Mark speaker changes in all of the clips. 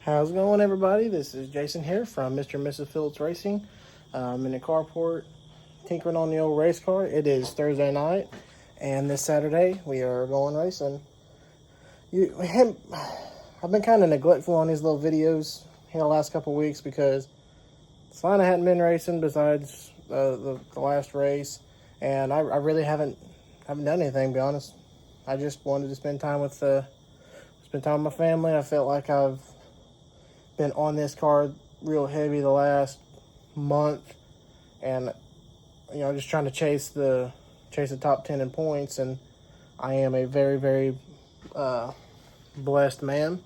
Speaker 1: How's it going, everybody? This is Jason here from Mr. and Mrs. Phillips Racing. I'm in the carport tinkering on the old race car. It is Thursday night, and this Saturday we are going racing. I've been kind of neglectful on these little videos here the last couple weeks because Salina hadn't been racing besides the last race, and I really haven't done anything, to be honest. I just wanted to spend time with my family. I felt like I've been on this car real heavy the last month, and just trying to chase the top 10 in points, and I am a very, very blessed man.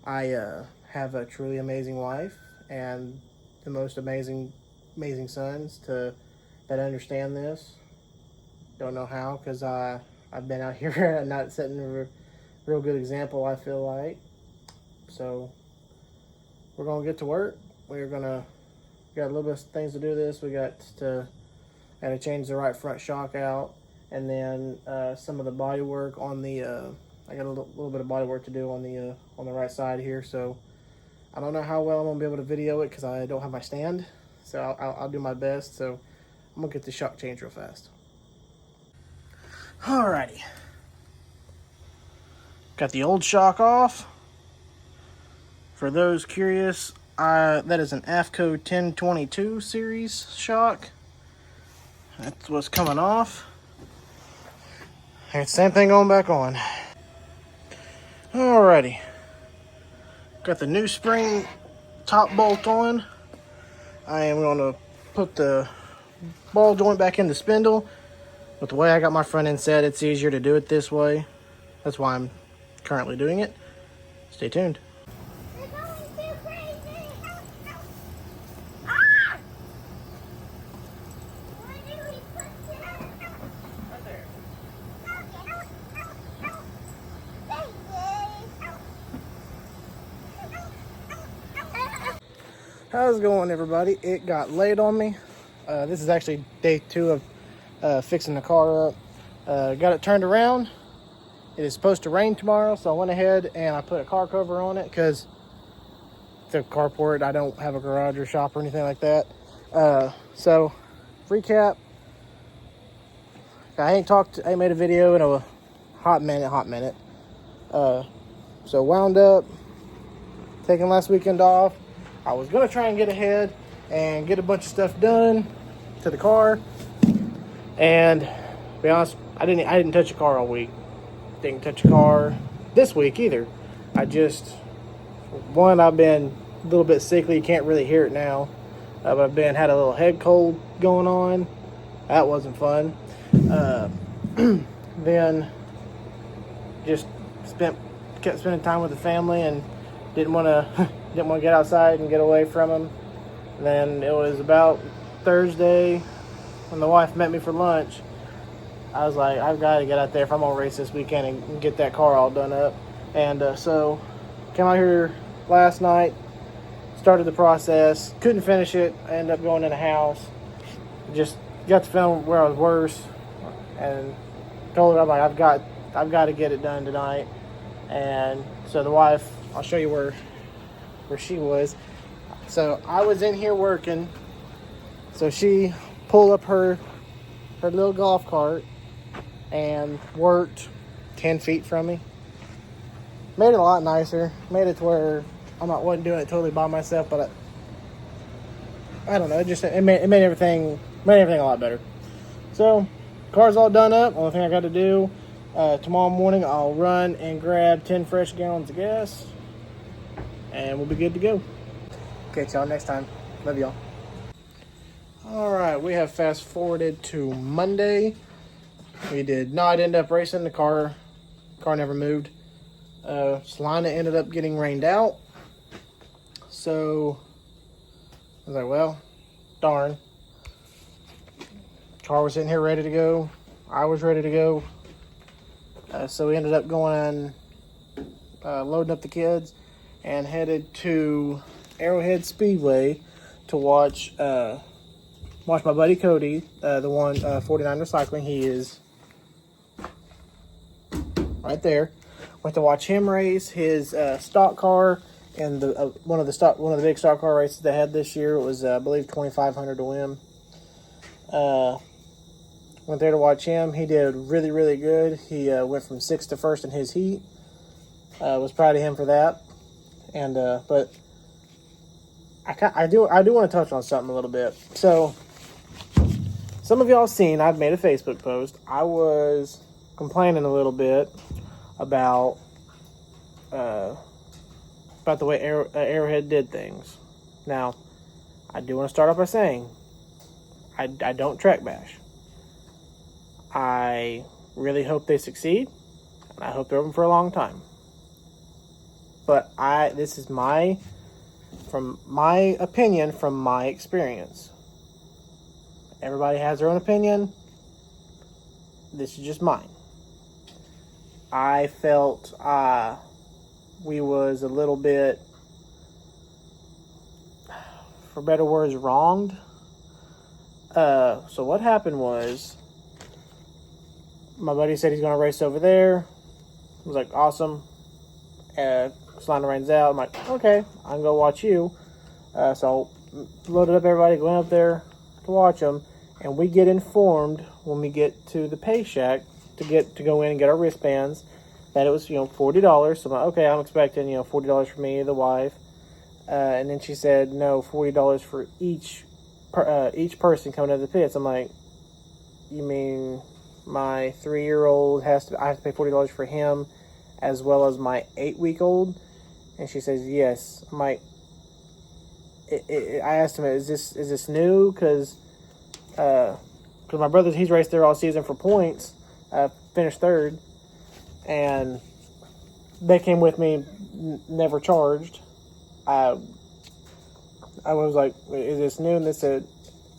Speaker 1: I have a truly amazing wife and the most amazing sons that understand this. Don't know how, because I've been out here and not setting a real good example, I feel like. So we're gonna get to work. Got a little bit of things to do this. We got to change the right front shock out, and then some of the body work on the I got a little bit of body work to do on the right side here. So I don't know how well I'm gonna be able to video it because I don't have my stand. So I'll do my best. So I'm gonna get the shock change real fast. Alrighty, got the old shock off. For those curious, that is an AFCO 1022 series shock. That's what's coming off. And same thing going back on. Alrighty. Got the new spring top bolt on. I am going to put the ball joint back in the spindle. But the way I got my front end set, it's easier to do it this way. That's why I'm currently doing it. Stay tuned. How's it going, everybody? It got late on me. This is actually day 2 of fixing the car up. Got it turned around. It is supposed to rain tomorrow, so I went ahead and I put a car cover on it because it's a carport. I don't have a garage or shop or anything like that. So, recap. I ain't made a video in a hot minute. So wound up taking last weekend off. I was gonna try and get ahead and get a bunch of stuff done to the car, and to be honest, I didn't touch a car all week. Didn't touch a car this week either. I've been a little bit sickly. You can't really hear it now, but had a little head cold going on. That wasn't fun. Then just kept spending time with the family and didn't want to get outside and get away from them. Then it was about Thursday when the wife met me for lunch. I was like, I've got to get out there if I'm going to race this weekend and get that car all done up. And so came out here last night, started the process, couldn't finish it. I ended up going in the house. Just got to film where I was worse and told her, I'm like, I've got to get it done tonight. And so the wife, I'll show you where she was. So I was in here working. So she pulled up her little golf cart and worked 10 feet from me. Made it a lot nicer. Made it to where wasn't doing it totally by myself, but I don't know. It made everything a lot better. So car's all done up. Only thing I got to do tomorrow morning, I'll run and grab 10 fresh gallons of gas, and we'll be good to go. Catch y'all next time. Love y'all. Alright, we have fast forwarded to Monday. We did not end up racing. The car never moved. Salina ended up getting rained out. So I was like, well, darn. Car was sitting here ready to go. I was ready to go. So we ended up going loading up the kids and headed to Arrowhead Speedway to watch my buddy Cody, the one 49 Recycling. He is right there. Went to watch him race his stock car in the one of the big stock car races they had this year. It was I believe 2,500 to win. Went there to watch him. He did really, really good. He went from 6th to 1st in his heat. Was proud of him for that. And but I do want to touch on something a little bit. So some of y'all seen I've made a Facebook post. I was complaining a little bit about the way Arrowhead did things. Now, I do want to start off by saying I don't track bash. I really hope they succeed, and I hope they're open for a long time. But this is from my opinion, from my experience. Everybody has their own opinion. This is just mine. I felt we was a little bit, for better words, wronged. So what happened was, my buddy said he's going to race over there. I was like, awesome. Sliding the reins out. I'm like, okay, I can go watch you. So loaded up everybody, going up there to watch them. And we get informed when we get to the pay shack to go in and get our wristbands that it was, $40. So I'm like, okay, I'm expecting, $40 for me, the wife. And then she said, no, $40 for each person coming out of the pits. I'm like, you mean my 3-year-old I have to pay $40 for him as well as my 8-week-old? And she says, yes. I'm like, I asked him, is this new? Because my brother, he's raced there all season for points, finished 3rd, and they came with me, never charged. I was like, is this new? And they said,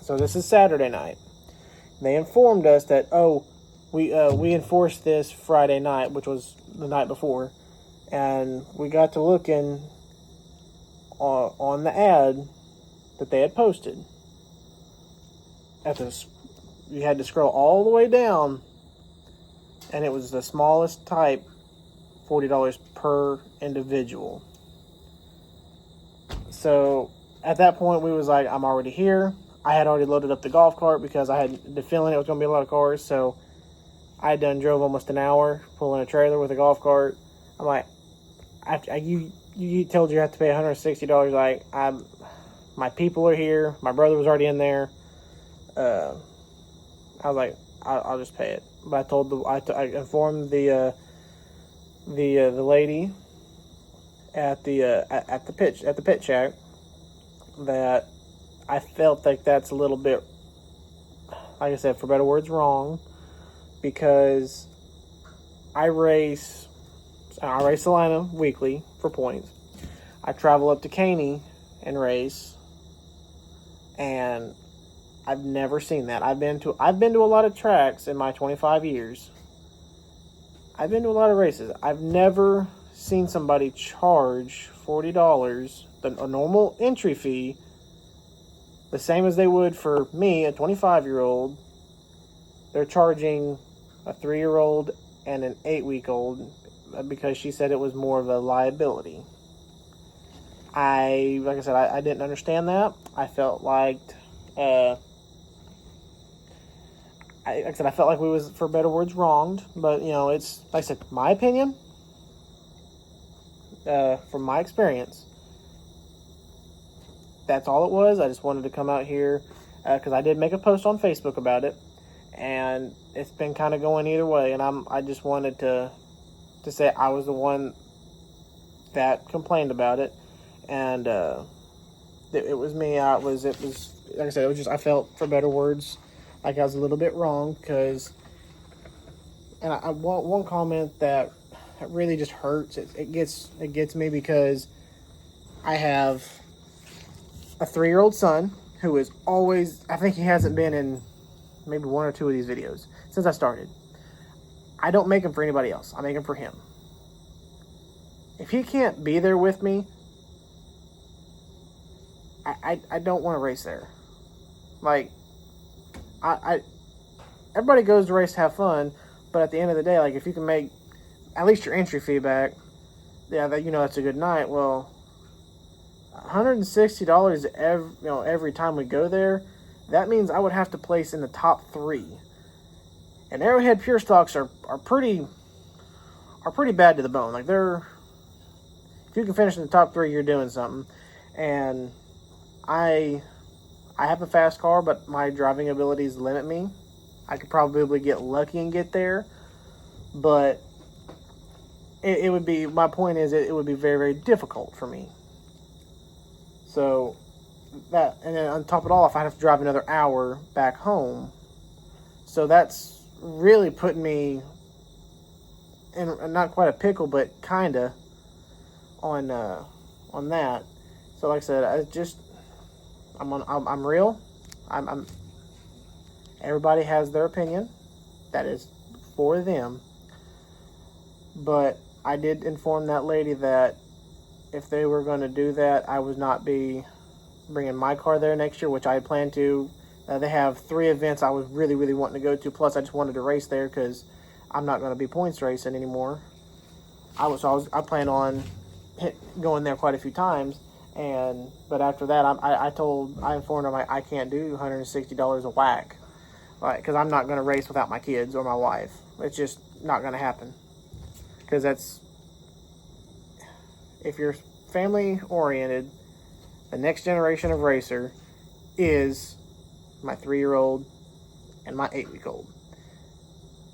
Speaker 1: so this is Saturday night. They informed us that, we enforced this Friday night, which was the night before, and we got to looking on the ad that they had posted. You had to scroll all the way down, and it was the smallest type, $40 per individual. So at that point, we was like, I'm already here. I had already loaded up the golf cart because I had the feeling it was going to be a lot of cars. So I drove almost an hour pulling a trailer with a golf cart. I'm like, you told you have to pay $160. Like, my people are here. My brother was already in there. I was like, I'll just pay it. But I informed the lady at the pit shack that I felt like that's a little bit, like I said, for better words, wrong, because I race Salina weekly for points. I travel up to Caney and race, and I've never seen that. I've been to a lot of tracks in my 25 years. I've been to a lot of races. I've never seen somebody charge $40, a normal entry fee, the same as they would for me, a 25-year-old. They're charging a 3-year-old and an 8-week-old because she said it was more of a liability. Like I said, I didn't understand that. I felt like, I felt like we was, for better words, wronged. But, it's, like I said, my opinion, from my experience, that's all it was. I just wanted to come out here because I did make a post on Facebook about it, and it's been kind of going either way. And I just wanted to say I was the one that complained about it, and it was me. It was like I said, it was just, I felt, for better words, like I was a little bit wrong because, and I want one comment that really just hurts. It gets me because I have a 3-year-old son who is always, I think he hasn't been in maybe 1 or 2 of these videos since I started. I don't make them for anybody else. I make them for him. If he can't be there with me, I don't want to race there. Like, everybody goes to race to have fun, but at the end of the day, like, if you can make at least your entry fee back, yeah, that's a good night. Well, $160 every time we go there. That means I would have to place in the top 3. And Arrowhead Pure Stocks are pretty bad to the bone. Like, if you can finish in the top 3, you're doing something. And I have a fast car, but my driving abilities limit me. I could probably get lucky and get there, but it would be, my point is, it would be very, very difficult for me. So that, and then on top of it all, if I have to drive another hour back home, so that's really putting me in not quite a pickle, but kinda on that. So like I said, I'm real. I'm everybody has their opinion. That is for them. But I did inform that lady that if they were going to do that, I would not be bringing my car there next year, which I had planned to. They have 3 events I was really, really wanting to go to. Plus, I just wanted to race there because I'm not going to be points racing anymore. I planned on going there quite a few times, but after that, I informed them I can't do $160 a whack, like, because I'm not going to race without my kids or my wife. It's just not going to happen. Because if you're family oriented, the next generation of racer is my 3-year-old and my 8-week-old.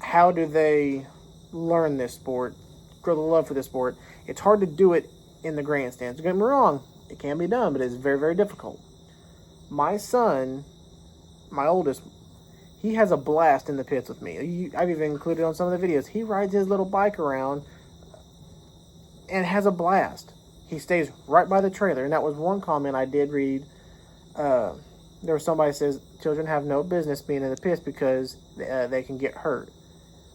Speaker 1: How do they learn this sport, grow the love for this sport? It's hard to do it in the grandstands. Don't get me wrong, it can be done, but it's very, very difficult. My son, my oldest, he has a blast in the pits with me. I've even included on some of the videos. He rides his little bike around and has a blast. He stays right by the trailer. And that was one comment I did read. There was somebody that says children have no business being in the pits because they can get hurt.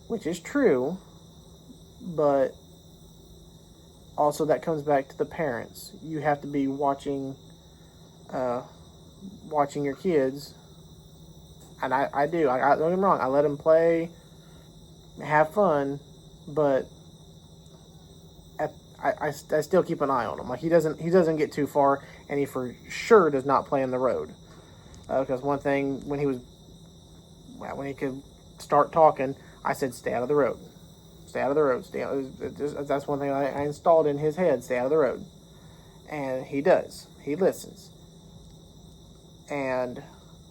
Speaker 1: Which is true. But also that comes back to the parents. You have to be watching your kids. And I do. Don't get me wrong. I let them play, have fun, but I still keep an eye on him. Like, he doesn't get too far, and he for sure does not play in the road. Because one thing, when he could start talking, I said, "Stay out of the road. Stay out of the road. That's one thing I installed in his head. Stay out of the road." And he does. He listens. And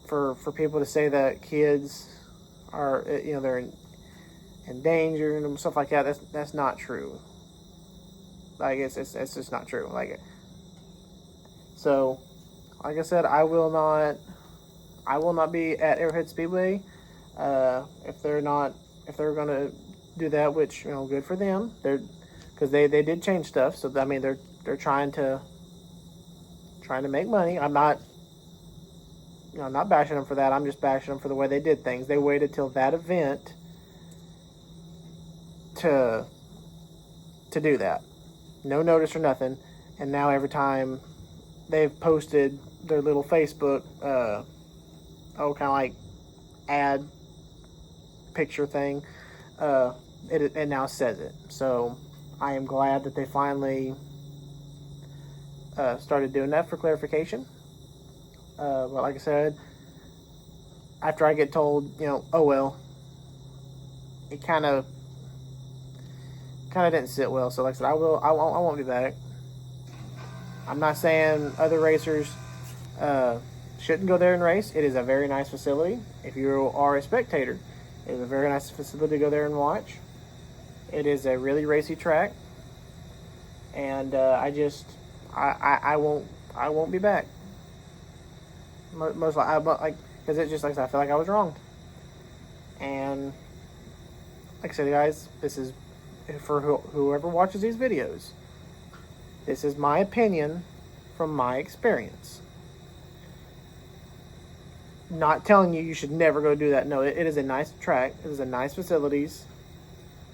Speaker 1: for people to say that kids are, they're in danger and stuff like that, that's not true. Like, it's just not true. So, like I said, I will not be at Arrowhead Speedway if they're going to do that, which, good for them. Because they did change stuff. So I mean, they're trying to make money. I'm not bashing them for that. I'm just bashing them for the way they did things. They waited till that event to do that. No notice or nothing. And now every time they've posted their little Facebook, kind of like ad picture thing, it now says it. So I am glad that they finally started doing that for clarification. But like I said, after I get told, oh well, it kind of didn't sit well. So like I said, I won't be back. I'm not saying other racers shouldn't go there and race. It is a very nice facility. If you are a spectator, it is a very nice facility to go there and watch. It is a really racy track, and I won't be back. Most likely, because it's just like I feel like I was wronged. And like I said, guys, this is for whoever watches these videos. This is my opinion from my experience. Not telling you should never go do that. No, it is a nice track. It is a nice facilities.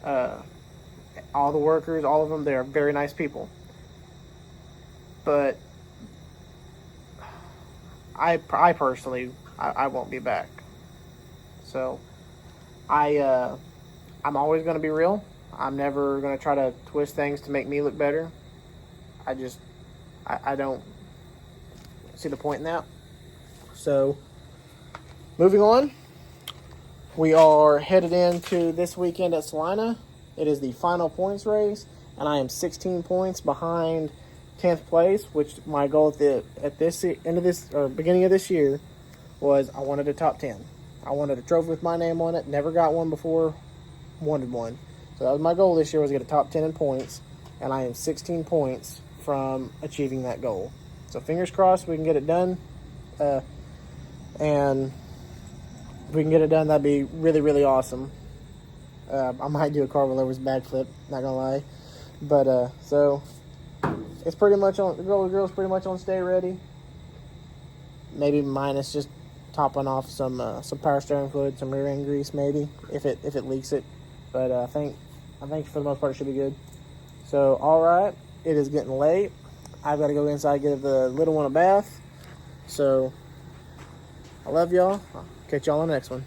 Speaker 1: All the workers, all of them, they are very nice people. But I personally, I won't be back. So I'm always going to be real. I'm never going to try to twist things to make me look better. I don't see the point in that. So, moving on, we are headed into this weekend at Salina. It is the final points race, and I am 16 points behind 10th place, which my goal at this end of this or beginning of this year was I wanted a top 10. I wanted a trophy with my name on it. Never got one before. Wanted one. So that was my goal this year, was to get a top 10 in points, and I am 16 points from achieving that goal. So fingers crossed we can get it done. And if we can get it done, that'd be really, really awesome. I might do a cartwheel over his backflip, not gonna lie. But so it's pretty much on. The girl's pretty much on stay ready. Maybe minus just topping off some power steering fluid, some rear end grease, maybe if it leaks it. But I think for the most part it should be good. So all right, it is getting late. I've got to go inside and give the little one a bath. So I love y'all. I'll catch y'all on the next one.